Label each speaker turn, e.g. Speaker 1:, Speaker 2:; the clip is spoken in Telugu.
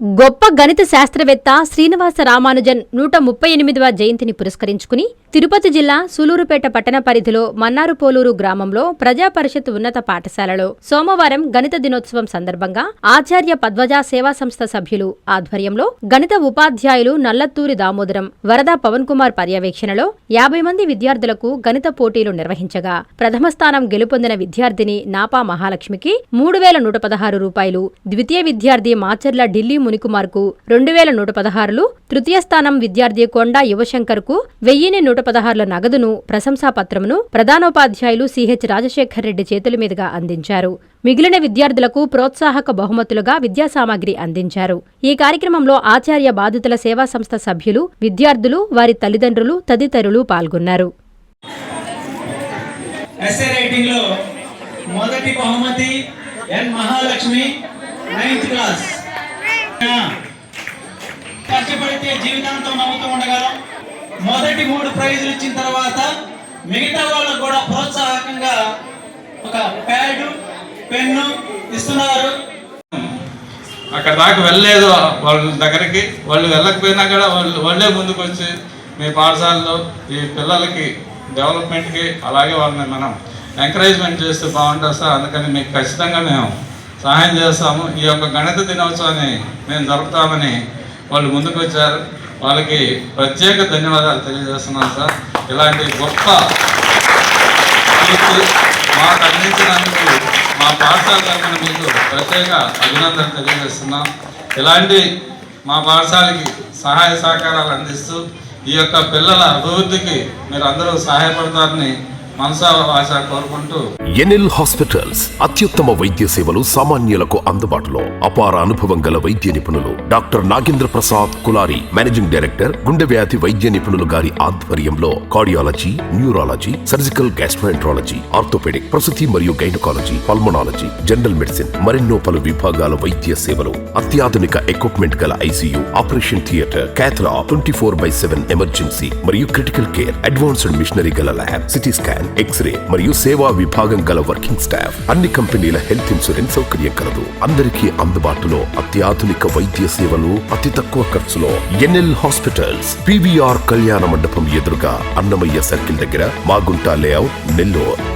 Speaker 1: గొప్ప గణిత శాస్త్రవేత్త శ్రీనివాస రామానుజన్ 138వ జయంతిని పురస్కరించుకుని తిరుపతి జిల్లా సూలూరుపేట పట్టణ పరిధిలో మన్నారుపోలూరు గ్రామంలో ప్రజాపరిషత్ ఉన్నత పాఠశాలలో సోమవారం గణిత దినోత్సవం సందర్భంగా ఆచార్య పద్వజ సేవా సంస్థ సభ్యులు ఆధ్వర్యంలో గణిత ఉపాధ్యాయులు నల్లత్తూరి దామోదరం, వరద పవన్ కుమార్ పర్యవేక్షణలో 50 మంది విద్యార్థులకు గణిత పోటీలు నిర్వహించగా ప్రథమ స్థానం గెలుపొందిన విద్యార్థిని నాపా మహాలక్ష్మికి 3116 రూపాయలు, ద్వితీయ విద్యార్థి మాచర్ల ఢిల్లీ మునికుమార్ కు 2116, తృతీయ స్థానం విద్యార్థి కొండా యువశంకర్ కు 1116 నగదును, ప్రశంసాపత్రమును ప్రధానోపాధ్యాయులు సిహెచ్ రాజశేఖర్ రెడ్డి చేతుల మీదుగా అందించారు. మిగిలిన విద్యార్థులకు ప్రోత్సాహక బహుమతులుగా విద్యాసామగ్రి అందించారు. ఈ కార్యక్రమంలో ఆచార్య బాధితుల సేవా సంస్థ సభ్యులు, విద్యార్థులు, వారి తల్లిదండ్రులు తదితరులు పాల్గొన్నారు.
Speaker 2: మొదటి బహుమతి ఎన్ మహాలక్ష్మి 9th క్లాస్. కష్టపడితే జీవితాంతం నవ్వుతూ ఉండగలం. మొదటి 3 ప్రైజులు ఇచ్చిన తర్వాత మిగతా వాళ్ళకు కూడా ప్రోత్సాహకంగా ఒక ప్యాడ్, పెన్ను ఇస్తున్నారు.
Speaker 3: అక్కడ దాకా వెళ్ళలేదు వాళ్ళ దగ్గరికి, వాళ్ళు వెళ్ళకపోయినా కూడా వాళ్ళే ముందుకు వచ్చి మీ పాఠశాలలో ఈ పిల్లలకి డెవలప్మెంట్కి అలాగే వాళ్ళని మనం ఎంకరేజ్మెంట్ చేస్తే బాగుంటుంది సార్, అందుకని మీకు ఖచ్చితంగా మేము సహాయం చేస్తాము, ఈ యొక్క గణిత దినోత్సవాన్ని మేము జరుపుతామని వాళ్ళు ముందుకు వచ్చారు. వాళ్ళకి ప్రత్యేక ధన్యవాదాలు తెలియజేస్తున్నాం సార్. ఇలాంటి గొప్ప కీర్తి మాకు అందించినందుకు మా పాఠశాల తరఫున మీకు ప్రత్యేక అభినందనలు తెలియజేస్తున్నాం. ఇలాంటి మా పాఠశాలకి సహాయ సహకారాలు అందిస్తూ ఈ యొక్క పిల్లల అభివృద్ధికి మీరు అందరూ సహాయపడతారని మనసా ఆశ కోరుకుంటూ
Speaker 4: ఎన్ఎల్ హాస్పిటల్స్ అత్యుత్తమ వైద్య సేవలు సామాన్యులకు అందుబాటులో. అపార అనుభవం గల వైద్య నిపుణులు doctor Nagendra Prasad Kulari, managing director, గుండె వ్యాధి వైద్య నిపుణులు గారి ఆధ్వర్యంలో cardiology, neurology, surgical gastroenterology, orthopaedic, ప్రసూతి మరియు గైనకాలజీ, పల్మనాలజీ, జనరల్ మెడిసిన్ మరెన్నో పలు విభాగాల వైద్య సేవలు, అత్యాధునిక ఎక్విప్మెంట్ గల ICU, operation theatre, cath lab, 24/7 emergency మరియు క్రిటికల్ కేర్, అడ్వాన్స్డ్ మిషనరీ గల ల్యాబ్, సిటీ స్కాన్, ఎక్స్రే మరియు సేవా విభాగం గల వర్కింగ్ స్టాఫ్, అన్ని కంపెనీల హెల్త్ ఇన్సూరెన్స్ సౌకర్యం కలదు. అందరికీ అందుబాటులో అత్యాధునిక వైద్య సేవలు అతి తక్కువ ఖర్చులో. ఎన్ఎల్ హాస్పిటల్స్, పివిఆర్ కళ్యాణ మండపం ఎదురుగా, అన్నమయ్య సర్కిల్ దగ్గర, మాగుంట లేఅవుట్, నెల్లూరు.